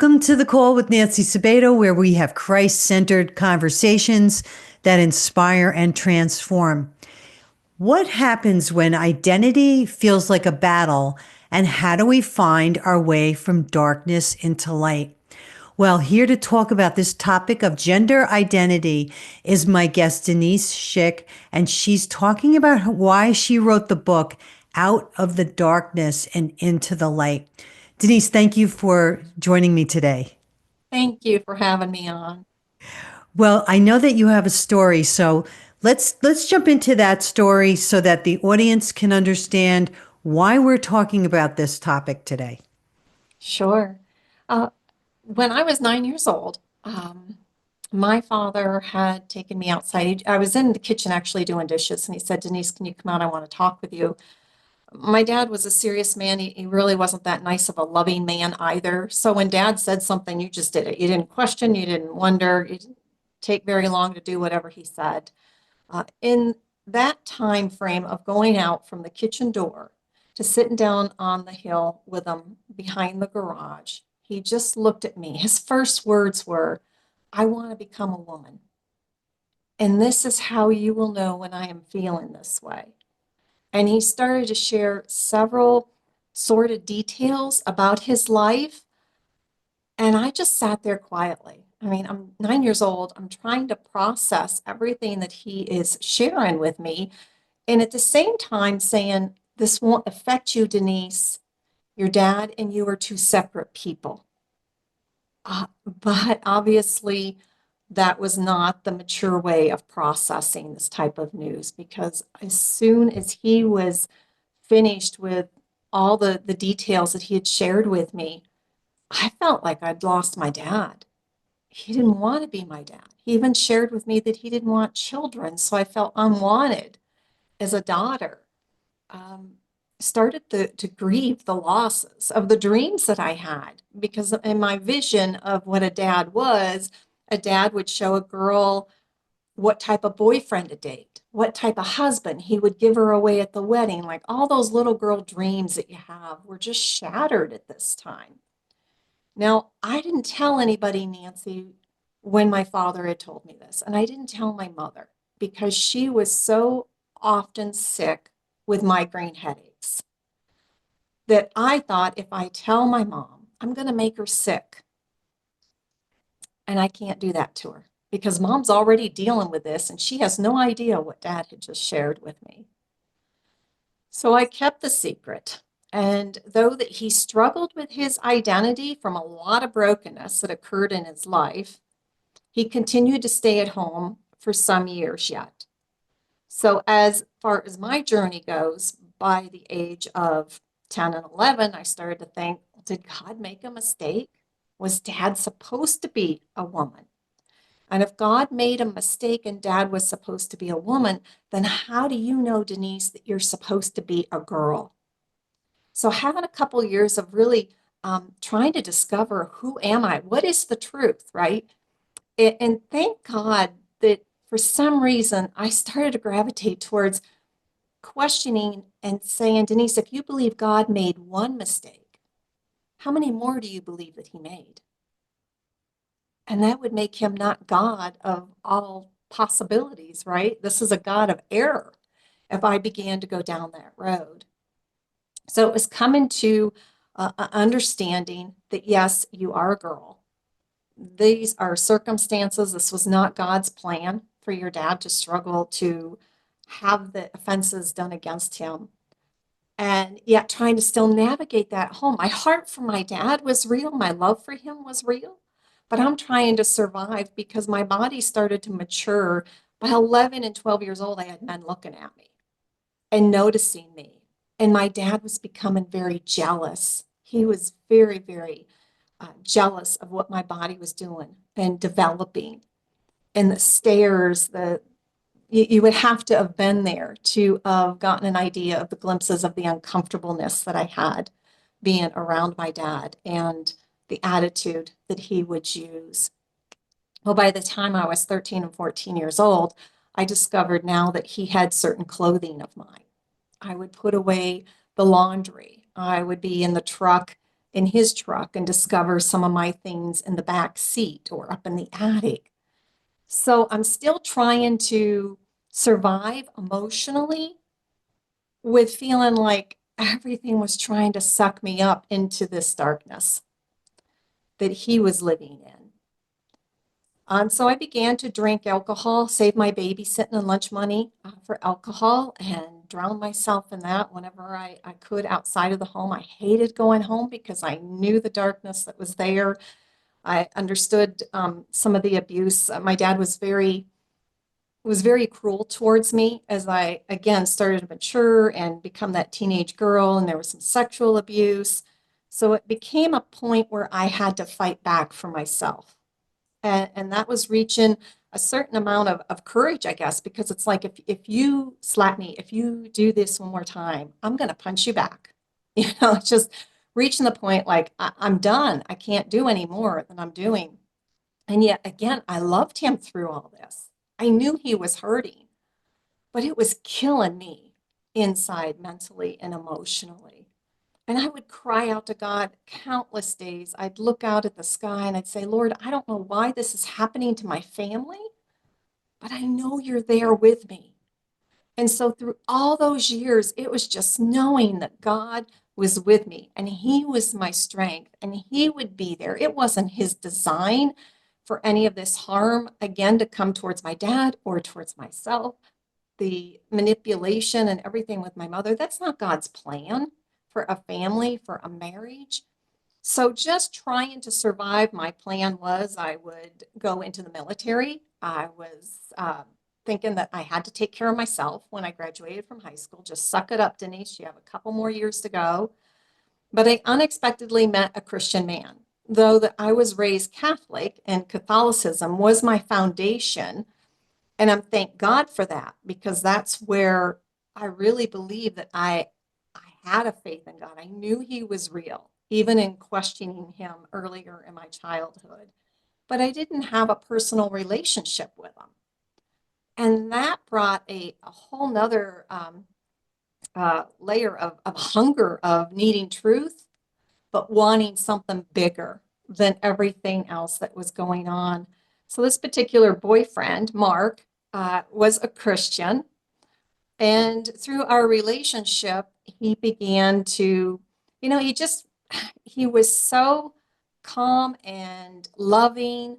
Welcome to the call with Nancy Sabato, where we have Christ centered conversations that inspire and transform. What happens when identity feels like a battle, and how do we find our way from darkness into light? Well, here to talk about this topic of gender identity is my guest, Denise Shick, and she's talking about why she wrote the book, Out of the Darkness and Into the Light. Denise, thank you for joining me today. Thank you for having me on. Well, I know that you have a story, so let's jump into that story so that the audience can understand why we're talking about this topic today. Sure. Uh, when I was 9 years old, my father had taken me outside. I was in the kitchen actually doing dishes, and he said, Denise, can you come out? I want to talk with you. My dad was a serious man. He really wasn't that nice of a loving man either. So when dad said something, you just did it. You didn't question, you didn't wonder, it didn't take very long to do whatever he said. In that time frame of going out from the kitchen door to sitting down on the hill with him behind the garage, he just looked at me. His first words were, I want to become a woman. And this is how you will know when I am feeling this way. And he started to share several sort of details about his life. And I just sat there quietly. I mean, I'm 9 years old. I'm trying to process everything that he is sharing with me. And at the same time, saying, this won't affect you, Denise. Your dad and you are two separate people. But obviously, that was not the mature way of processing this type of news because as soon as he was finished with all the details that he had shared with me, I felt like I'd lost my dad. He didn't want to be my dad. He even shared with me that he didn't want children, so I felt unwanted as a daughter. um, Started to grieve the losses of the dreams that I had because in my vision of what a dad would show a girl what type of boyfriend to date, what type of husband he would give her away at the wedding. Like all those little girl dreams that you have were just shattered at this time. Now, I didn't tell anybody, Nancy, when my father had told me this, and I didn't tell my mother because she was so often sick with migraine headaches that I thought if I tell my mom, I'm going to make her sick. And I can't do that to her because mom's already dealing with this and she has no idea what dad had just shared with me. So I kept the secret. And though that he struggled with his identity from a lot of brokenness that occurred in his life, he continued to stay at home for some years yet. So as far as my journey goes, by the age of 10 and 11, I started to think, did God make a mistake? Was dad supposed to be a woman? And if God made a mistake and dad was supposed to be a woman, then how do you know, Denise, that you're supposed to be a girl? So having a couple years of really trying to discover who am I? What is the truth, right? And thank God that for some reason I started to gravitate towards questioning and saying, Denise, if you believe God made one mistake, how many more do you believe that he made? And that would make him not God of all possibilities, right? This is a God of error if I began to go down that road. So it was coming to understanding that, yes, you are a girl. These are circumstances. This was not God's plan for your dad to struggle to have the offenses done against him. And yet trying to still navigate that home. My heart for my dad was real. My love for him was real. But I'm trying to survive because my body started to mature. By 11 and 12 years old, I had men looking at me and noticing me. And my dad was becoming very jealous. He was very, very jealous of what my body was doing and developing. And the stairs, you would have to have been there to have gotten an idea of the glimpses of the uncomfortableness that I had being around my dad and the attitude that he would use. Well, by the time I was 13 and 14 years old, I discovered now that he had certain clothing of mine. I would put away the laundry. I would be in the truck in his truck and discover some of my things in the back seat or up in the attic. So I'm still trying to survive emotionally with feeling like everything was trying to suck me up into this darkness that he was living in. So I began to drink alcohol, save my babysitting and lunch money for alcohol, and drown myself in that whenever I could outside of the home. I hated going home because I knew the darkness that was there. I understood some of the abuse. My dad was very cruel towards me as I again started to mature and become that teenage girl, and there was some sexual abuse. So it became a point where I had to fight back for myself. And that was reaching a certain amount of courage, I guess, because it's like if you slap me, if you do this one more time, I'm going to punch you back. It's just reaching the point like I'm done. I can't do any more than I'm doing. And yet again, I loved him through all this. I knew he was hurting, but it was killing me inside mentally and emotionally. And I would cry out to God countless days. I'd look out at the sky and I'd say, Lord, I don't know why this is happening to my family, but I know you're there with me. And so through all those years, it was just knowing that God was with me and he was my strength and he would be there. It wasn't his design for any of this harm, again, to come towards my dad or towards myself. The manipulation and everything with my mother, that's not God's plan for a family, for a marriage. So just trying to survive, my plan was I would go into the military. I was thinking that I had to take care of myself when I graduated from high school. Just suck it up, Denise. You have a couple more years to go. But I unexpectedly met a Christian man. Though that I was raised Catholic and Catholicism was my foundation, and I'm thank God for that because that's where I really believe that I had a faith in God. I knew he was real, even in questioning him earlier in my childhood. But I didn't have a personal relationship with him. And that brought a whole nother layer of hunger of needing truth, but wanting something bigger than everything else that was going on. So this particular boyfriend, Mark, was a Christian. And through our relationship, he began to, he was so calm and loving,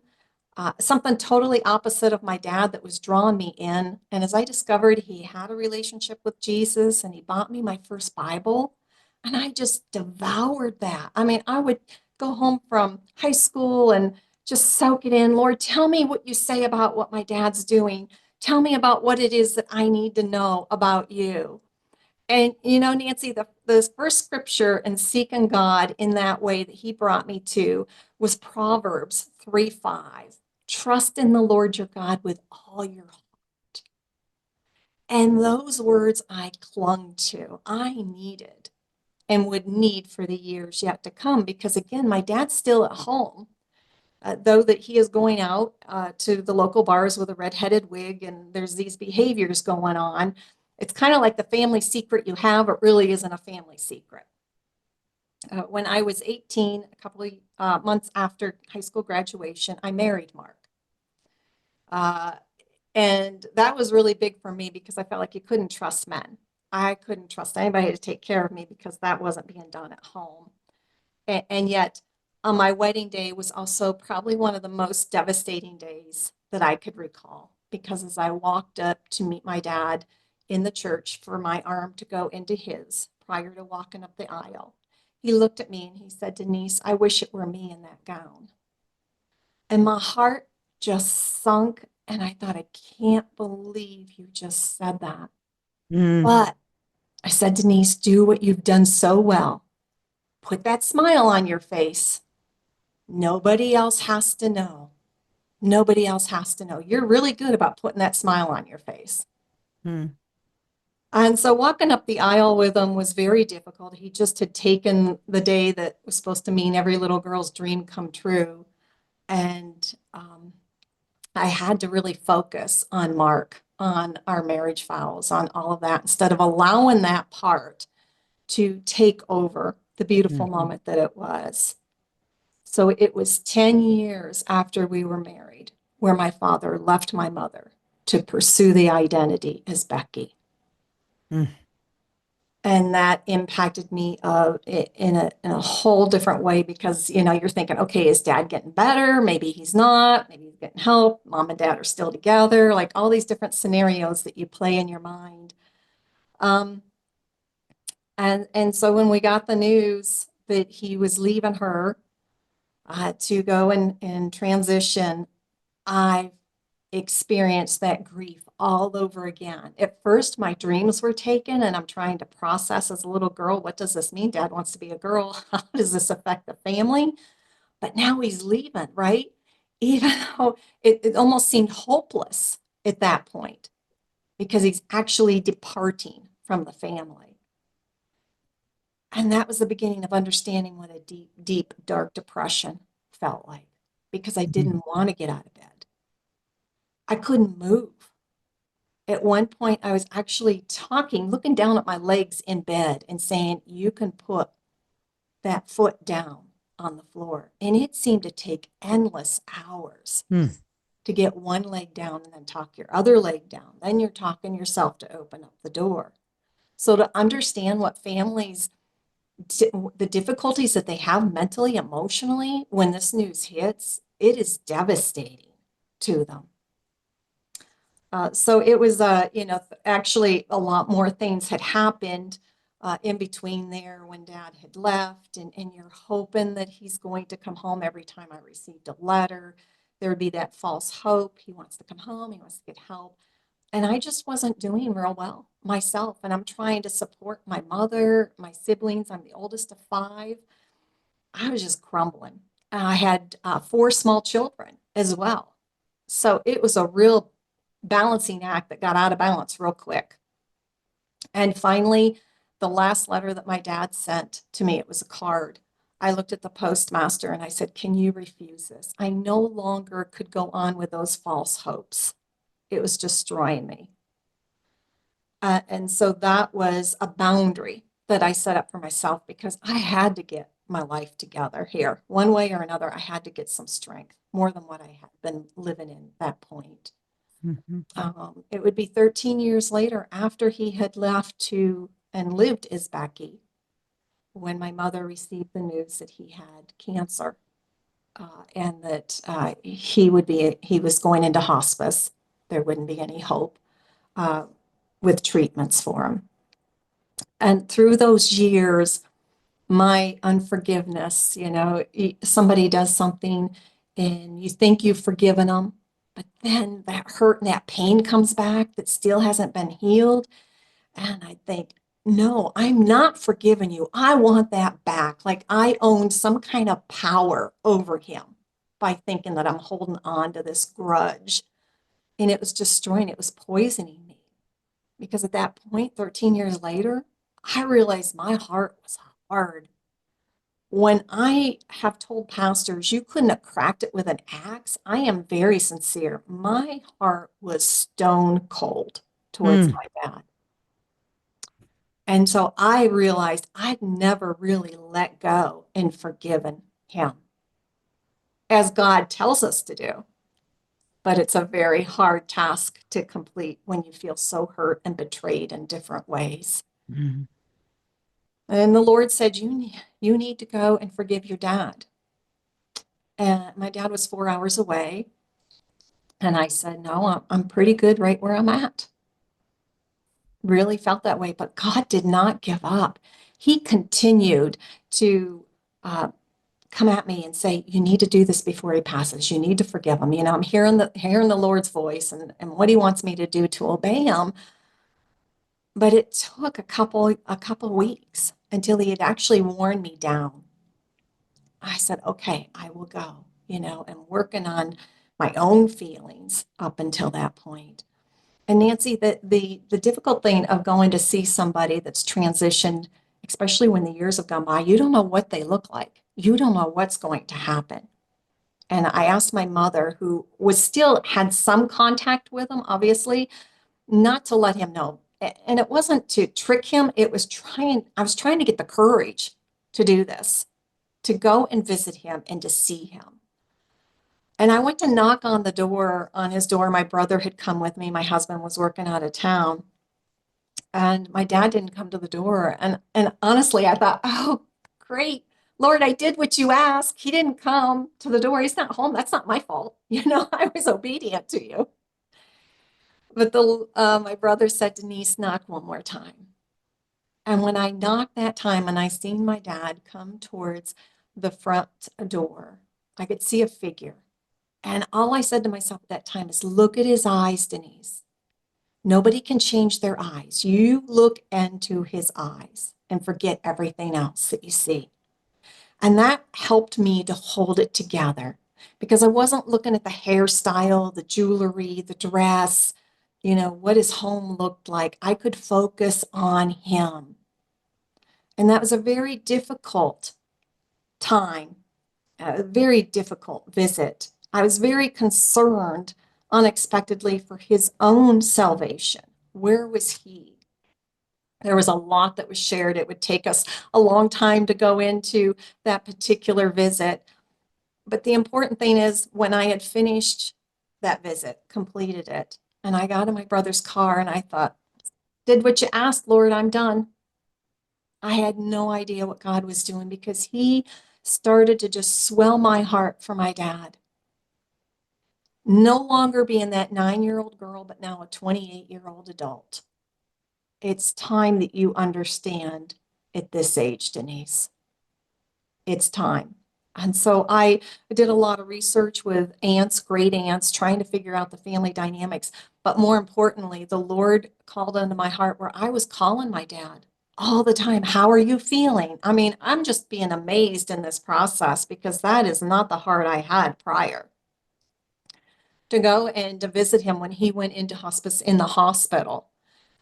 something totally opposite of my dad that was drawing me in. And as I discovered, he had a relationship with Jesus and he bought me my first Bible. And I just devoured that. I mean, I would go home from high school and just soak it in. Lord, tell me what you say about what my dad's doing. Tell me about what it is that I need to know about you. And Nancy, the first scripture in seeking God in that way that he brought me to was Proverbs 3:5. Trust in the Lord your God with all your heart. And those words I clung to, I needed and would need for the years yet to come because again, my dad's still at home. Though that he is going out to the local bars with a red-headed wig and there's these behaviors going on. It's kind of like the family secret you have, it really isn't a family secret. When I was 18, a couple of months after high school graduation, I married Mark. Uh, and that was really big for me because I felt like you couldn't trust men. I couldn't trust anybody to take care of me because that wasn't being done at home. And yet, on my wedding day was also probably one of the most devastating days that I could recall because as I walked up to meet my dad in the church for my arm to go into his prior to walking up the aisle, he looked at me and he said, Denise, I wish it were me in that gown. And my heart just sunk and I thought, I can't believe you just said that. Mm, But I said, Denise, do what you've done so well. Put that smile on your face. Nobody else has to know. Nobody else has to know. You're really good about putting that smile on your face. mm, And so walking up the aisle with him was very difficult. He just had taken the day that was supposed to mean every little girl's dream come true. And I had to really focus on Mark, on our marriage vows, on all of that, instead of allowing that part to take over the beautiful Mhm. moment that it was. So it was 10 years after we were married where my father left my mother to pursue the identity as Becky. Mm. And that impacted me in a whole different way because, you're thinking, okay, is dad getting better? Maybe he's not. Maybe he's getting help. Mom and dad are still together. Like all these different scenarios that you play in your mind. Um, and so when we got the news that he was leaving her to go and transition, I experienced that grief all over again. At first, my dreams were taken, and I'm trying to process as a little girl, what does this mean? Dad wants to be a girl. How does this affect the family? But now he's leaving, right? Even though it almost seemed hopeless at that point because he's actually departing from the family. And that was the beginning of understanding what a deep, deep, dark depression felt like because I Mhm. didn't want to get out of bed. I couldn't move. At one point, I was actually looking down at my legs in bed and saying, you can put that foot down on the floor. And it seemed to take endless hours Mm. to get one leg down and then talk your other leg down. Then you're talking yourself to open up the door. So to understand what families, the difficulties that they have mentally, emotionally, when this news hits, it is devastating to them. So it was, actually a lot more things had happened in between there when dad had left, and you're hoping that he's going to come home. Every time I received a letter, there would be that false hope. He wants to come home, he wants to get help. And I just wasn't doing real well myself. And I'm trying to support my mother, my siblings. I'm the oldest of five. I was just crumbling. I had four small children as well. So it was a real balancing act that got out of balance real quick. And finally, the last letter that my dad sent to me, it was a card. I looked at the postmaster and I said, can you refuse this? I no longer could go on with those false hopes. It was destroying me. And so that was a boundary that I set up for myself because I had to get my life together here. One way or another, I had to get some strength, more than what I had been living in that point. Mhm. It would be 13 years later after he had left to and lived as Becky when my mother received the news that he had cancer and that he was going into hospice. There wouldn't be any hope uh, with treatments for him. And through those years, my unforgiveness, somebody does something and you think you've forgiven them, but then that hurt and that pain comes back that still hasn't been healed. And I think, no, I'm not forgiving you. I want that back. Like I owned some kind of power over him by thinking that I'm holding on to this grudge. And it was destroying, it was poisoning me. Because at that point, 13 years later, I realized my heart was hard. When I have told pastors, you couldn't have cracked it with an axe, I am very sincere. My heart was stone cold towards Mm. my dad. And so I realized I'd never really let go and forgiven him, as God tells us to do. But it's a very hard task to complete when you feel so hurt and betrayed in different ways. Mm. And the Lord said, you need to go and forgive your dad. And my dad was 4 hours away. And I said, no, I'm pretty good right where I'm at. Really felt that way, but God did not give up. He continued to come at me and say, you need to do this before he passes. You need to forgive him. I'm hearing the Lord's voice and what he wants me to do to obey him. But it took a couple weeks until he had actually worn me down. I said, okay, I will go, and working on my own feelings up until that point. And Nancy, the difficult thing of going to see somebody that's transitioned, especially when the years have gone by, you don't know what they look like. You don't know what's going to happen. And I asked my mother, who was still had some contact with him, obviously, not to let him know. And it wasn't to trick him. I was trying to get the courage to do this, to go and visit him and to see him. And I went to knock on the door, on his door. My brother had come with me. My husband was working out of town. And my dad didn't come to the door. And honestly, I thought, oh, great. Lord, I did what you asked. He didn't come to the door. He's not home. That's not my fault. I was obedient to you. But my brother said, Denise, knock one more time. And when I knocked that time and I seen my dad come towards the front door, I could see a figure. And all I said to myself at that time is, look at his eyes, Denise. Nobody can change their eyes. You look into his eyes and forget everything else that you see. And that helped me to hold it together because I wasn't looking at the hairstyle, the jewelry, the dress, what his home looked like. I could focus on him. And that was a very difficult time, a very difficult visit. I was very concerned unexpectedly for his own salvation. Where was he? There was a lot that was shared. It would take us a long time to go into that particular visit. But the important thing is when I had finished that visit, completed it, and I got in my brother's car and I thought, did what you asked, Lord, I'm done. I had no idea what God was doing because he started to just swell my heart for my dad. No longer being that 9-year-old girl, but now a 28-year-old adult. It's time that you understand at this age, Denise. It's time. And so I did a lot of research with aunts, great aunts, trying to figure out the family dynamics. But more importantly, the Lord called into my heart where I was calling my dad all the time. How are you feeling? I mean, I'm just being amazed in this process because that is not the heart I had prior. To go and to visit him when he went into hospice in the hospital.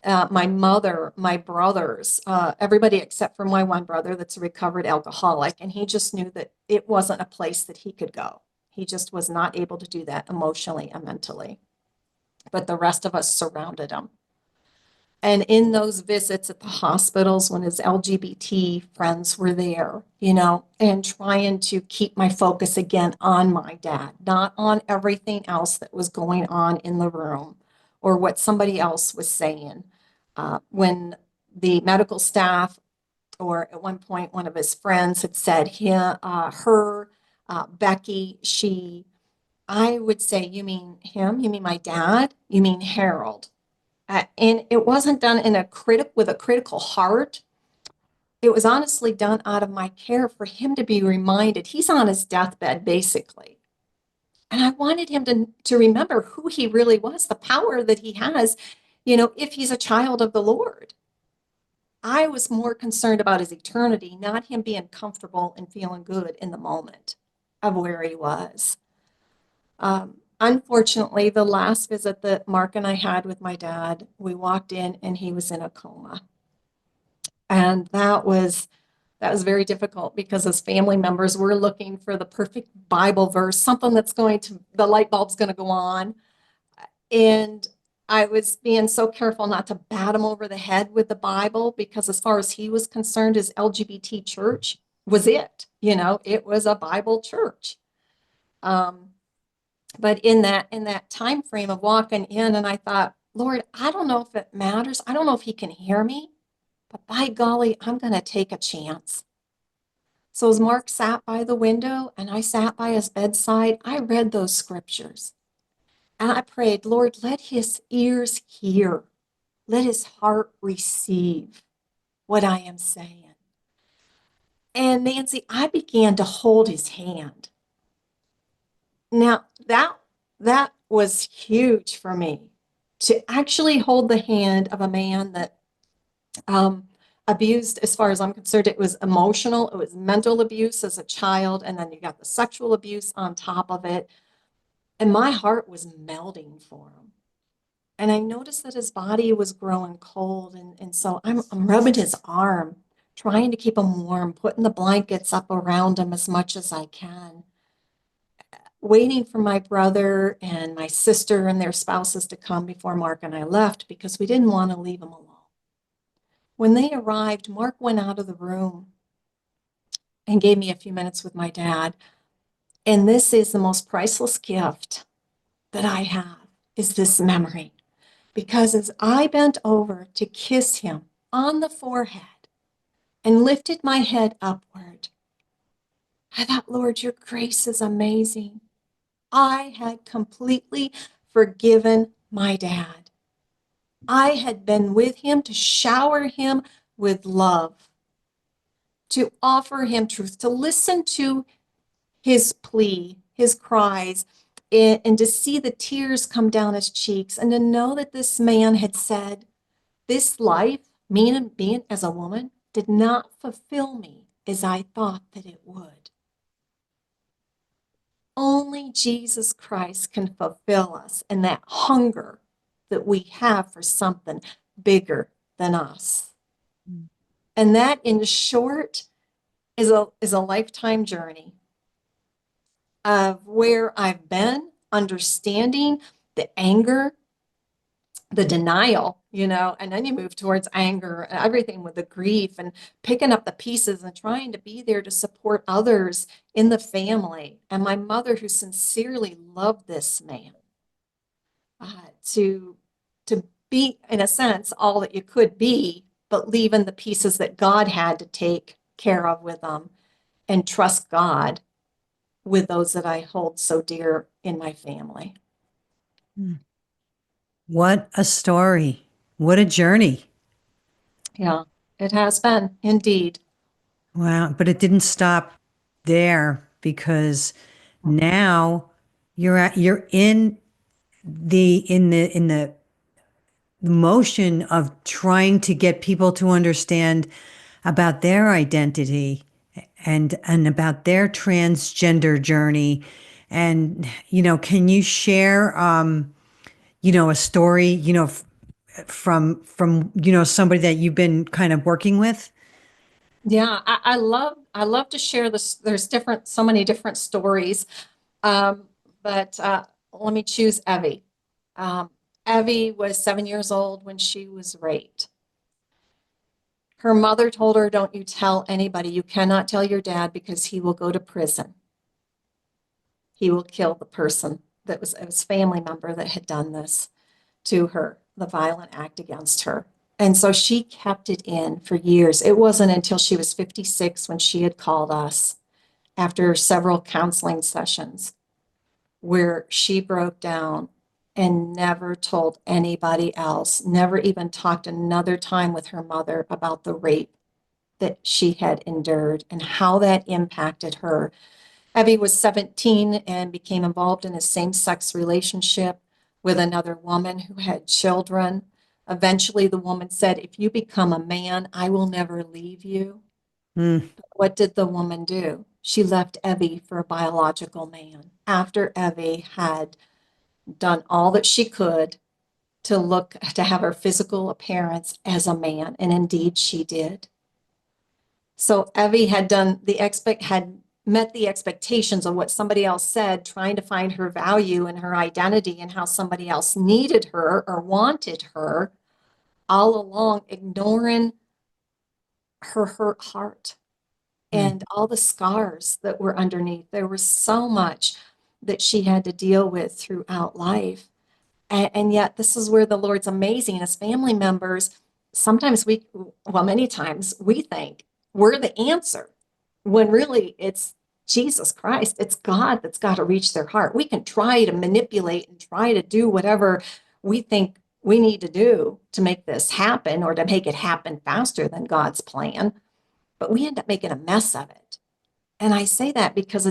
My mother, my brothers, everybody except for my one brother that's a recovered alcoholic. And he just knew that it wasn't a place that he could go. He just was not able to do that emotionally and mentally. But the rest of us surrounded him. And in those visits at the hospitals, when his LGBT friends were there, and trying to keep my focus again on my dad, not on everything else that was going on in the room or what somebody else was saying. When the medical staff, or at one point, one of his friends had said, Becky, she, I would say, you mean him? You mean my dad? You mean Harold? And it wasn't done with a critical heart. It was honestly done out of my care for him to be reminded he's on his deathbed, basically. And I wanted him to remember who he really was, the power that he has, if he's a child of the Lord. I was more concerned about his eternity, not him being comfortable and feeling good in the moment of where he was. Unfortunately, the last visit that Mark and I had with my dad, we walked in and he was in a coma. And that was very difficult because as family members, we're looking for the perfect Bible verse, something that's the light bulb's going to go on. And I was being so careful not to bat him over the head with the Bible because as far as he was concerned, his LGBT church was it. It was a Bible church. But in that time frame of walking in, and I thought, Lord, I don't know if it matters. I don't know if he can hear me, but by golly, I'm going to take a chance. So as Mark sat by the window and I sat by his bedside, I read those scriptures. And I prayed, Lord, let his ears hear. Let his heart receive what I am saying. And Nancy, I began to hold his hand. Now, that was huge for me, to actually hold the hand of a man that abused, as far as I'm concerned, it was emotional, it was mental abuse as a child, and then you got the sexual abuse on top of it. And my heart was melding for him. And I noticed that his body was growing cold. And so I'm rubbing his arm, trying to keep him warm, putting the blankets up around him as much as I can, waiting for my brother and my sister and their spouses to come before Mark and I left because we didn't want to leave him alone. When they arrived, Mark went out of the room. and gave me a few minutes with my dad. And this is the most priceless gift that I have, is this memory. Because as I bent over to kiss him on the forehead and lifted my head upward, I thought, Lord, your grace is amazing. I had completely forgiven my dad. I had been with him to shower him with love, to offer him truth, to listen to his plea, his cries, and to see the tears come down his cheeks, and to know that this man had said, this life, me and being as a woman, did not fulfill me as I thought that it would. Only Jesus Christ can fulfill us and that hunger that we have for something bigger than us. And that, in short, is a lifetime journey of where I've been, understanding the anger, the denial, and then you move towards anger and everything with the grief and picking up the pieces and trying to be there to support others in the family. And my mother, who sincerely loved this man, to be, in a sense, all that you could be, but leaving the pieces that God had to take care of with them, and trust God with those that I hold so dear in my family. What a story. What a journey. Yeah, it has been indeed. Wow. But it didn't stop there, because now you're in the motion of trying to get people to understand about their identity and about their transgender journey. And, can you share, a story, from somebody that you've been kind of working with? Yeah, I love to share this. There's so many different stories. Um, but let me choose Evie. Um, Evie was 7 years old when she was raped. Her mother told her, don't you tell anybody. You cannot tell your dad because he will go to prison. He will kill the person that was his family member that had done this to her, the violent act against her. And so she kept it in for years. It wasn't until she was 56 when she had called us after several counseling sessions where she broke down and never told anybody else, never even talked another time with her mother about the rape that she had endured and how that impacted her. Evie was 17 and became involved in a same-sex relationship with another woman who had children. Eventually, the woman said, if you become a man, I will never leave you. Mm, What did the woman do? She left Evie for a biological man after Evie had done all that she could to have her physical appearance as a man, and indeed she did. So Evie had met the expectations of what somebody else said, trying to find her value and her identity and how somebody else needed her or wanted her, all along ignoring her hurt heart mm, and all the scars that were underneath. There was so much that she had to deal with throughout life. And yet, this is where the Lord's amazing. As family members, many times we think we're the answer, when really it's Jesus Christ. It's God that's got to reach their heart. We can try to manipulate and try to do whatever we think we need to do to make this happen or to make it happen faster than God's plan, but we end up making a mess of it. And I say that because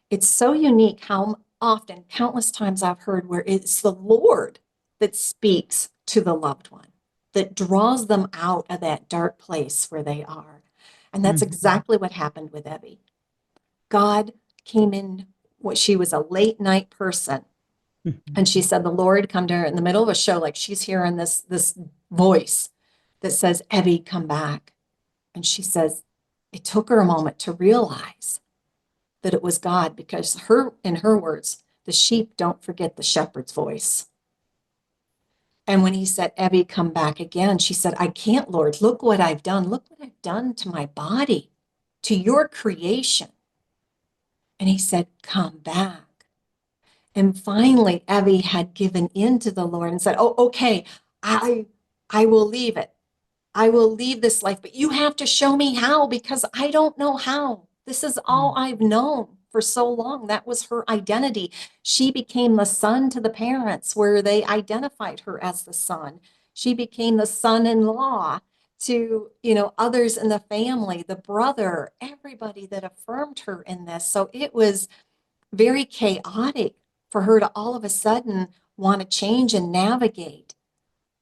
it's so unique how often, countless times I've heard where it's the Lord that speaks to the loved one, that draws them out of that dark place where they are. And that's mm, exactly what happened with Evie. God came in, what she was a late night person. mm, And she said the Lord come to her in the middle of a show, like she's hearing this voice that says, Evie, come back. And she says, it took her a moment to realize that it was God, because in her words, the sheep don't forget the shepherd's voice. And when he said, Evie, come back again, she said, I can't, Lord. Look what I've done. Look what I've done to my body, to your creation. And he said, come back. And finally, Evie had given in to the Lord and said, oh, okay, I, I will leave it. I will leave this life, but you have to show me how because I don't know how. This is all Mm. I've known for so long. That was her identity. She became the son to the parents where they identified her as the son. She became the son-in-law to, others in the family, the brother, everybody that affirmed her in this. So it was very chaotic for her to all of a sudden want to change and navigate.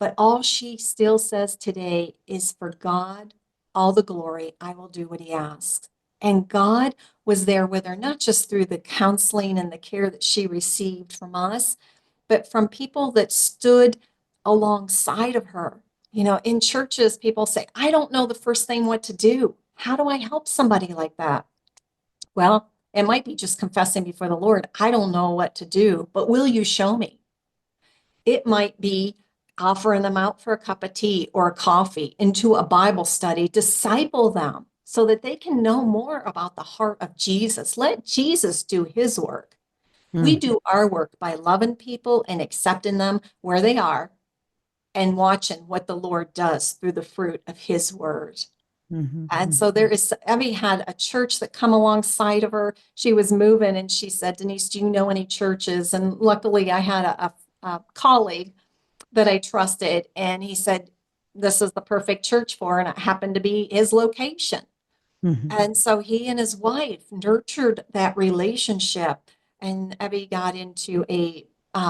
But all she still says today is, for God, all the glory, I will do what he asks. And God was there with her, not just through the counseling and the care that she received from us, but from people that stood alongside of her. In churches, people say, I don't know the first thing what to do. How do I help somebody like that? Well, it might be just confessing before the Lord, I don't know what to do, but will you show me? It might be offering them out for a cup of tea or a coffee into a Bible study, disciple them so that they can know more about the heart of Jesus. Let Jesus do his work. We Mm. do our work by loving people and accepting them where they are and watching what the Lord does through the fruit of his word. Mhm. And so Mhm. Evie had a church that come alongside of her. She was moving and she said, Denise, do you know any churches? And luckily I had a colleague that I trusted. And he said, this is the perfect church for her. And it happened to be his location. Mhm. And so he and his wife nurtured that relationship. And Evie got into a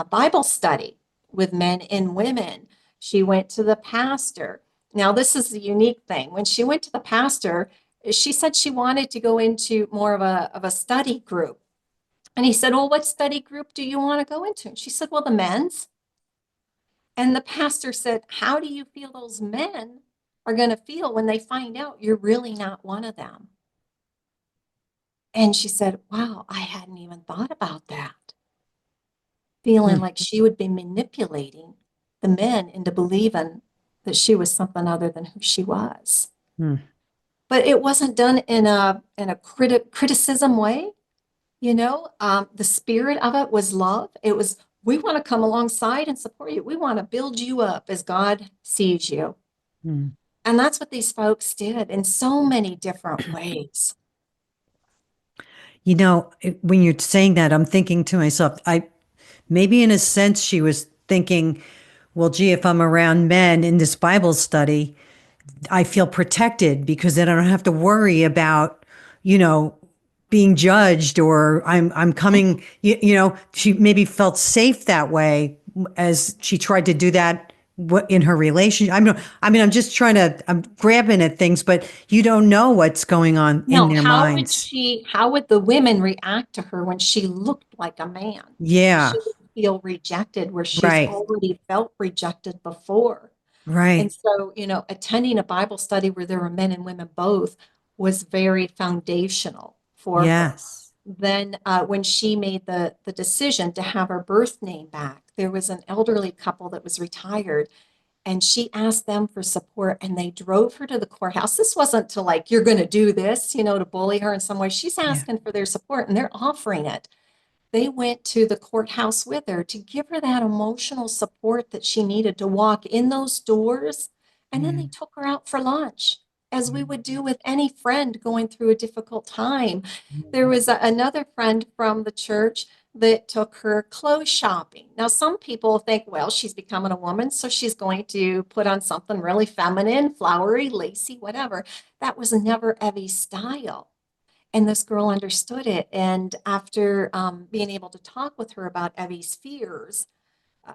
Bible study with men and women. She went to the pastor. Now, this is the unique thing. When she went to the pastor, she said she wanted to go into more of a study group. And he said, well, what study group do you want to go into? And she said, well, the men's. And the pastor said, how do you feel those men are going to feel when they find out you're really not one of them? And she said, wow, I hadn't even thought about that. Feeling Mm. like she would be manipulating the men into believing that she was something other than who she was. Mm. But it wasn't done in a criticism way. The spirit of it was love. It was, we want to come alongside and support you. We want to build you up as God sees you. Mm. And that's what these folks did in so many different ways. When you're saying that, I'm thinking to myself, maybe in a sense she was thinking, well, gee, if I'm around men in this Bible study, I feel protected because then I don't have to worry about, you know, being judged or I'm coming, she maybe felt safe that way as she tried to do that in her relationship. I'm just I'm grabbing at things, but you don't know what's going on in No, their minds. how would the women react to her when she looked like a man? Yeah, She would feel rejected where she's right, already felt rejected before. And right. so, attending a Bible study where there were men and women both was very foundational for her. Yes. Then, when she made the decision to have her birth name back, there was an elderly couple that was retired, and she asked them for support, and they drove her to the courthouse. This wasn't to like, you're going to do this, to bully her in some way. She's Yeah. asking for their support, and they're offering it. They went to the courthouse with her to give her that emotional support that she needed to walk in those doors. And then Yeah. they took her out for lunch, as we would do with any friend going through a difficult time. There was another friend from the church that took her clothes shopping. Now, some people think, well, she's becoming a woman, so she's going to put on something really feminine, flowery, lacy, whatever. That was never Evie's style. And this girl understood it. And after being able to talk with her about Evie's fears uh,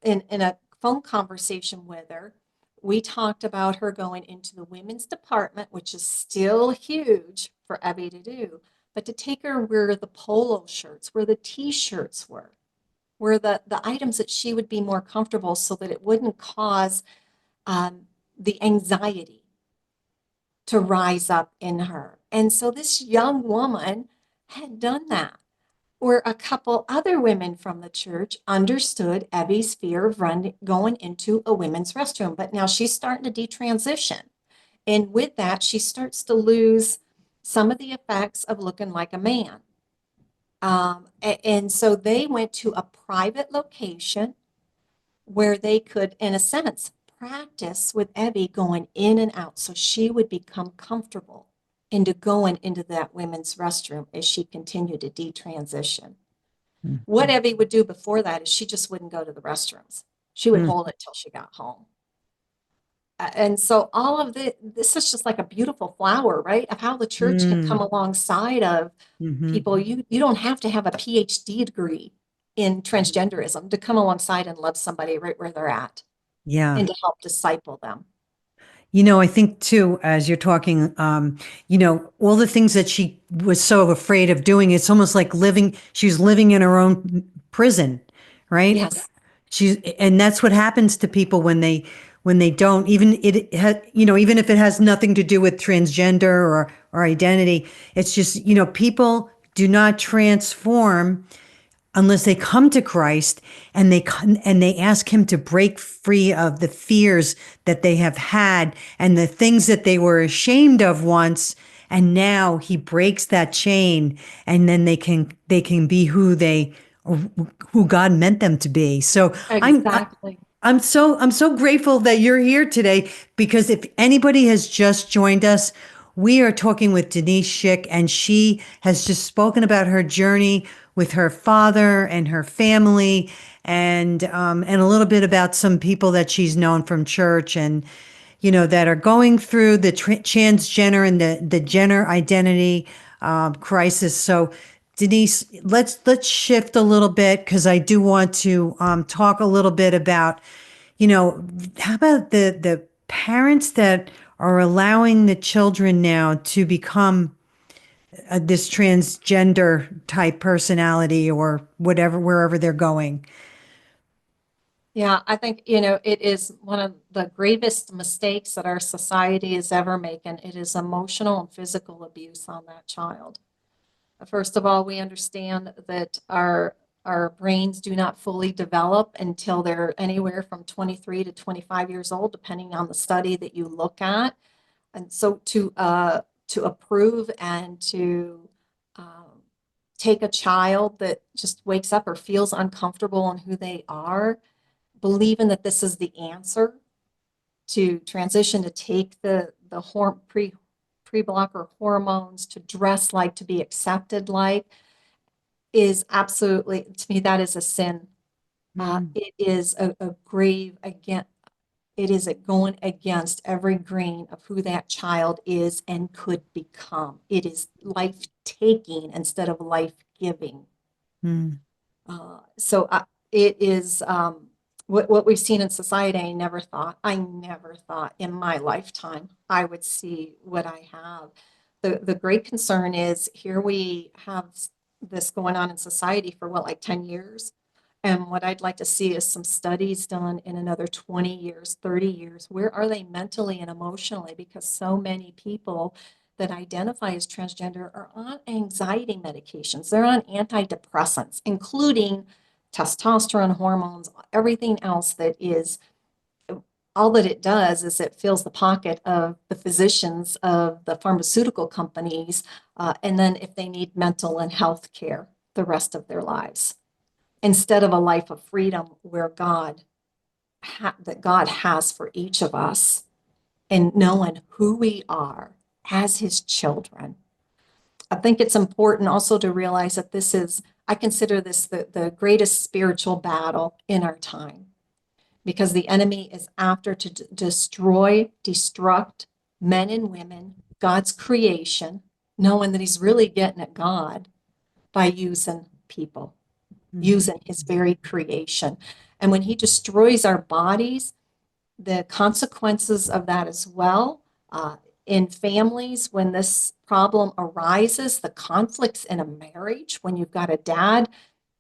in a phone conversation with her, we talked about her going into the women's department, which is still huge for Evie to do, but to take her where the polo shirts, where the t-shirts were, where the items that she would be more comfortable so that it wouldn't cause um, the anxiety to rise up in her. And so this young woman had done that. Where a couple other women from the church understood Evie's fear of going into a women's restroom. But now she's starting to detransition. And with that, she starts to lose some of the effects of looking like a man. And so they went to a private location where they could, in a sense, practice with Evie going in and out so she would become comfortable into going into that women's restroom as she continued to detransition. What Evie would do before that is she just wouldn't go to the restrooms. She would hold it till she got home. And so all of this is just like a beautiful flower, right? Of how the church can come alongside of Mm-hmm. people. You don't have to have a PhD degree in transgenderism to come alongside and love somebody right where they're at Yeah. and to help disciple them. I think too, as you're talking, all the things that she was so afraid of doing, it's almost like she was living in her own prison, right? Yes, And that's what happens to people when they don't, even if it has nothing to do with transgender or identity, it's just, people do not transform unless they come to Christ and they ask him to break free of the fears that they have had and the things that they were ashamed of once, and now he breaks that chain, and then they can be who God meant them to be. So exactly. I'm so grateful that you're here today, because if anybody has just joined us, we are talking with Denise Shick, and she has just spoken about her journey with her father and her family, and a little bit about some people that she's known from church, and that are going through the transgender and the gender identity crisis. So, Denise, let's shift a little bit, because I do want to talk a little bit about, how about the parents that are allowing the children now to become this transgender type personality or whatever, wherever they're going. Yeah, I think, it is one of the gravest mistakes that our society is ever making. It is emotional and physical abuse on that child. First of all, we understand that our brains do not fully develop until they're anywhere from 23 to 25 years old, depending on the study that you look at. And so to approve and to take a child that just wakes up or feels uncomfortable in who they are, believing that this is the answer to transition, to take the pre-blocker hormones, to dress like, to be accepted like, is absolutely, to me, that is a sin. Mm, It is a grave, again, it is going against every grain of who that child is and could become. It is life-taking instead of life-giving. mm, So it is what we've seen in society. I never thought in my lifetime I would see what I have. The great concern is here we have this going on in society for what, like 10 years? And what I'd like to see is some studies done in another 20 years, 30 years. Where are they mentally and emotionally? Because so many people that identify as transgender are on anxiety medications. They're on antidepressants, including testosterone hormones, everything else that is, all that it does is it fills the pocket of the physicians, of the pharmaceutical companies, and then if they need mental and health care the rest of their lives, instead of a life of freedom where that God has for each of us, and knowing who we are as his children. I think it's important also to realize that I consider this the greatest spiritual battle in our time, because the enemy is after to destroy, destruct men and women, God's creation, knowing that he's really getting at God by using people, mm, using his very creation. And when he destroys our bodies, the consequences of that as well. In families, when this problem arises, the conflicts in a marriage, when you've got a dad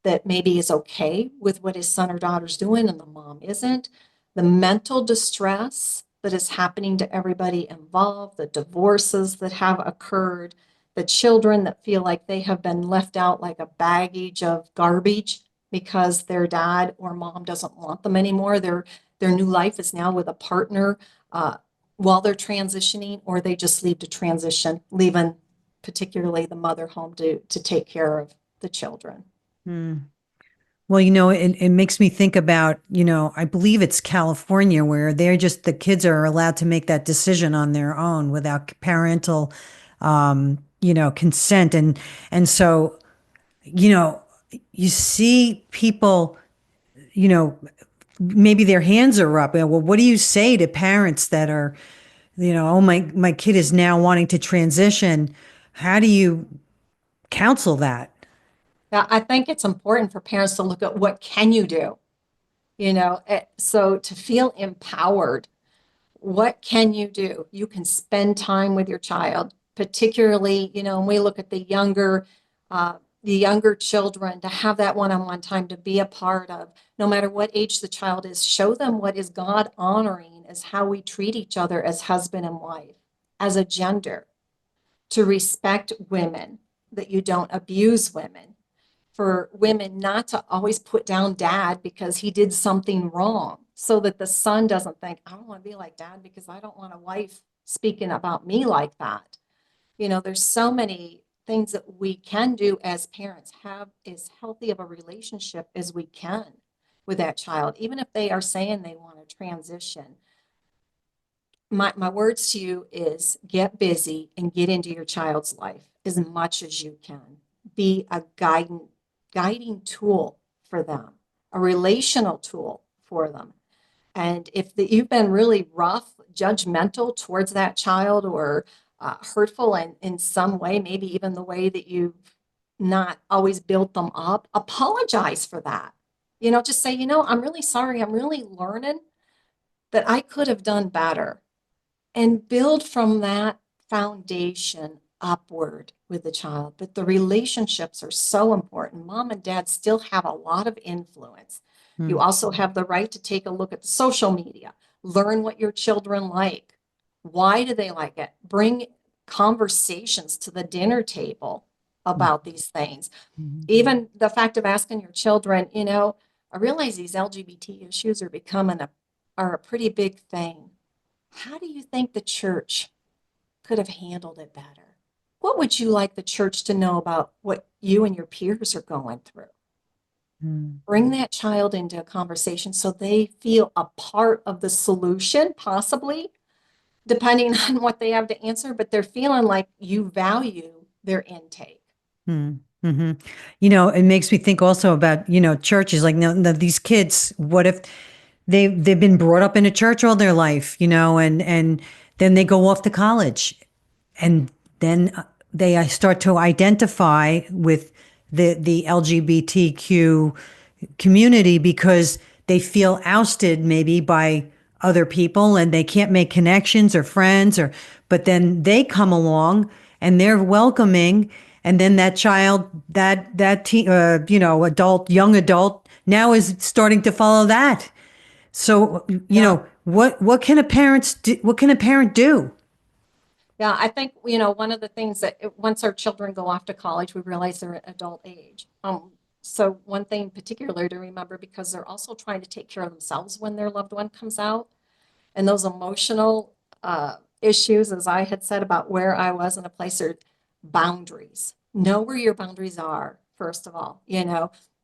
that maybe is okay with what his son or daughter's doing and the mom isn't, the mental distress that is happening to everybody involved, the divorces that have occurred, the children that feel like they have been left out like a baggage of garbage because their dad or mom doesn't want them anymore. Their new life is now with a partner while they're transitioning, or they just leave to transition, leaving particularly the mother home to take care of the children. Mm. Well, it makes me think about, I believe it's California where the kids are allowed to make that decision on their own without parental, consent. And so, you know, you see people, you know, maybe their hands are up. Well, what do you say to parents that are, oh, my kid is now wanting to transition? How do you counsel that? Now, I think it's important for parents to look at what can you do, so to feel empowered. What can you do? You can spend time with your child, particularly, when we look at the younger children, to have that one-on-one time to be a part of, no matter what age the child is, show them what is God honoring as how we treat each other as husband and wife, as a gender, to respect women, that you don't abuse women, for women not to always put down dad because he did something wrong, so that the son doesn't think, I don't want to be like dad because I don't want a wife speaking about me like that. There's so many things that we can do as parents, have as healthy of a relationship as we can with that child, even if they are saying they want to transition. My words to you is get busy and get into your child's life as much as you can. Be a guiding tool for them, a relational tool for them. And if you've been really rough, judgmental towards that child, or hurtful in some way, maybe even the way that you've not always built them up, apologize for that. Just say, I'm really sorry. I'm really learning that I could have done better, and build from that foundation upward with the child. But the relationships are so important. Mom and dad still have a lot of influence. You Mm. also have the right to take a look at the social media, learn what your children like. Why do they like it? Bring conversations to the dinner table Mm. about these things. Mhm. Even the fact of asking your children, I realize these LGBT issues are a pretty big thing. How do you think the church could have handled it better? What would you like the church to know about what you and your peers are going through? Mm. Bring that child into a conversation so they feel a part of the solution, possibly, depending on what they have to answer, but they're feeling like you value their intake. Mm. Hmm. It makes me think also about, churches like, no, these kids, what if they've been brought up in a church all their life, and then they go off to college, and then they start to identify with the LGBTQ community because they feel ousted maybe by other people and they can't make connections or friends, but then they come along and they're welcoming, and then that child, adult, young adult, now is starting to follow that. So, Yeah. what can a what can a parent do? Yeah, I think, one of the things that once our children go off to college, we realize they're at adult age. So one thing particular to remember, because they're also trying to take care of themselves when their loved one comes out, and those emotional issues, as I had said about where I was in a place, or boundaries. Know where your boundaries are, first of all,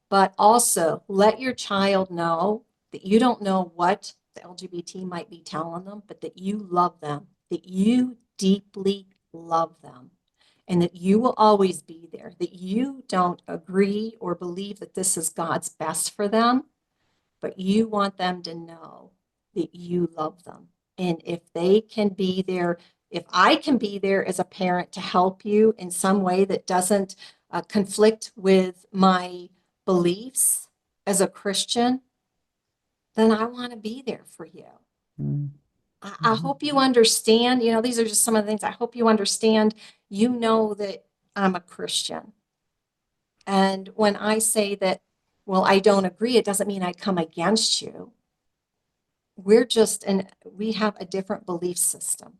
but also let your child know that you don't know what the LGBT might be telling them, but that you love them, that you deeply love them, and that you will always be there, that you don't agree or believe that this is God's best for them, but you want them to know that you love them. And if they can be there, if I can be there as a parent to help you in some way that doesn't conflict with my beliefs as a Christian, then I want to be there for you. Mm. I hope you understand, these are just some of the things I hope you understand. That I'm a Christian. And when I say that, well, I don't agree, it doesn't mean I come against you. We have a different belief system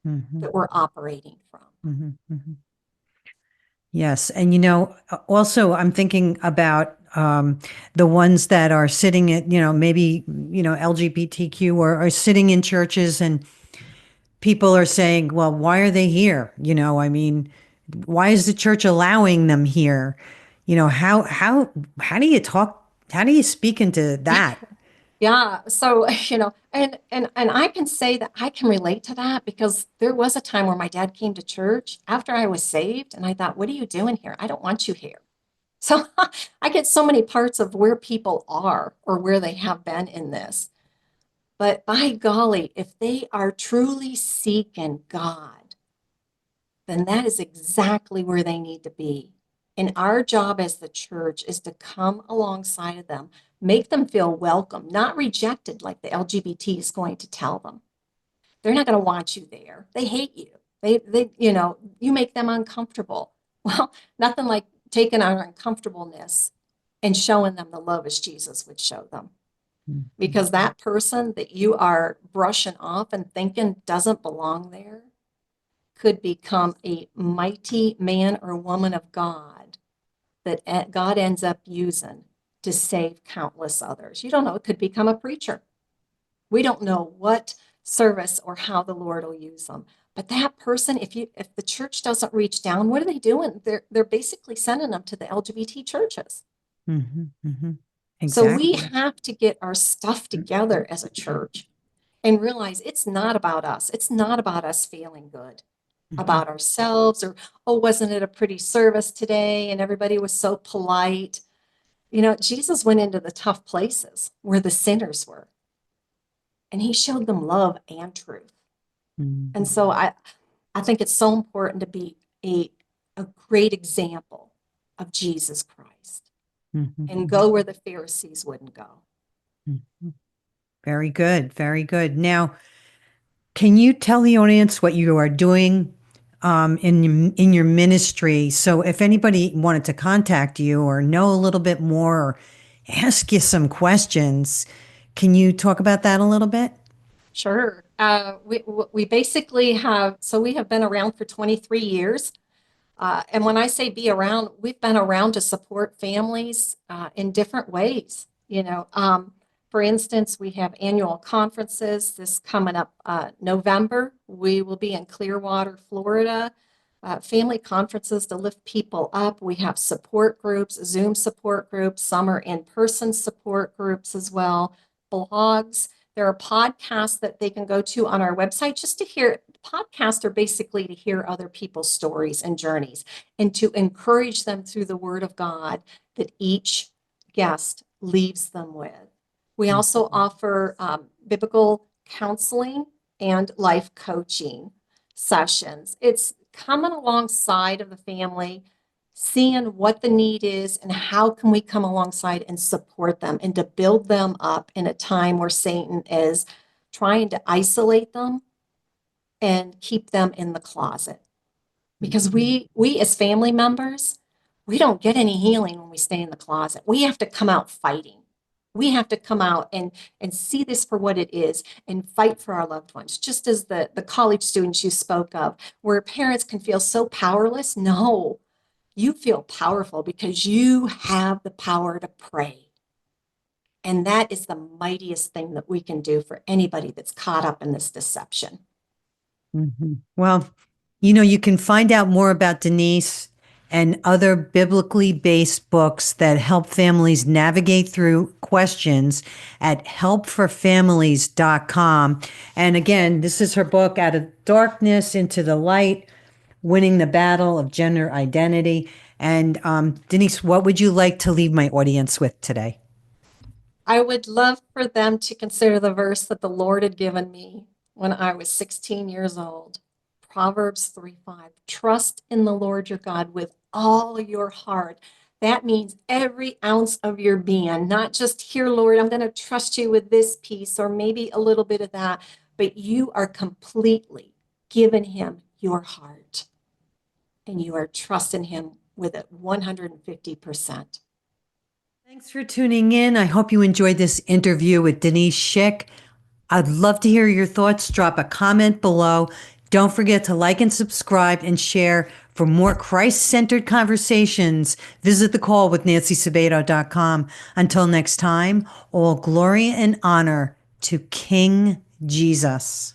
Mhm. that we're operating from. Mhm. Mhm. Yes. And, also I'm thinking about the ones that are sitting at, maybe, LGBTQ, or sitting in churches, and people are saying, well, why are they here? I mean, Why is the church allowing them here? How do you talk? How do you speak into that? Yeah. So, and I can say that I can relate to that because there was a time where my dad came to church after I was saved, and I thought, what are you doing here? I don't want you here. So I get so many parts of where people are or where they have been in this. But by golly, if they are truly seeking God, then that is exactly where they need to be. And our job as the church is to come alongside of them, make them feel welcome, not rejected like the LGBT is going to tell them. They're not going to want you there. They hate you. You make them uncomfortable. Well, nothing like taking our uncomfortableness and showing them the love as Jesus would show them. Because that person that you are brushing off and thinking doesn't belong there could become a mighty man or woman of God that God ends up using to save countless others. You don't know, it could become a preacher. We don't know what service or how the Lord will use them. But that person, if the church doesn't reach down, what are they doing? They're basically sending them to the LGBT churches. Hmm. Hmm. So we Exactly. have to get our stuff together as a church and realize it's not about us. It's not about us feeling good Hmm. about ourselves or, oh, wasn't it a pretty service today? And everybody was so polite. Jesus went into the tough places where the sinners were, and he showed them love and truth. And Hmm. so I think it's so important to be a great example of Jesus Christ and Hmm. go where the Pharisees wouldn't go. Hmm. Very good. Very good. Now, can you tell the audience what you are doing in your ministry? So, if anybody wanted to contact you or know a little bit more or ask you some questions, can you talk about that a little bit? Sure. We basically we have been around for 23 years. And when I say be around, we've been around to support families in different ways. For instance, we have annual conferences. This coming up November, we will be in Clearwater, Florida. Family conferences to lift people up. We have support groups, Zoom support groups. Some are in-person support groups as well. Blogs. There are podcasts that they can go to on our website just to hear. Podcasts are basically to hear other people's stories and journeys and to encourage them through the Word of God that each guest leaves them with. We also offer biblical counseling and life coaching sessions. It's coming alongside of the family, seeing what the need is and how can we come alongside and support them and to build them up in a time where Satan is trying to isolate them and keep them in the closet. Because we as family members, we don't get any healing when we stay in the closet. We have to come out fighting. We have to come out and see this for what it is and fight for our loved ones, just as the college students you spoke of, where parents can feel so powerless. No, you feel powerful because you have the power to pray. And that is the mightiest thing that we can do for anybody that's caught up in this deception. Well, you can find out more about Denise and other biblically based books that help families navigate through questions at helpforfamilies.com. And again, this is her book, Out of Darkness into the Light, Winning the Battle of Gender Identity. And Denise, what would you like to leave my audience with today? I would love for them to consider the verse that the Lord had given me when I was 16 years old. Proverbs 3:5. Trust in the Lord your God with all your heart. That means every ounce of your being, not just here, Lord, I'm going to trust you with this piece or maybe a little bit of that, but you are completely giving him your heart and you are trusting him with it 150%. Thanks for tuning in. I hope you enjoyed this interview with Denise Shick. I'd love to hear your thoughts. Drop a comment below. Don't forget to like and subscribe and share. For more Christ centered conversations, visit the call with nancysabato.com. Until next time, all glory and honor to King Jesus.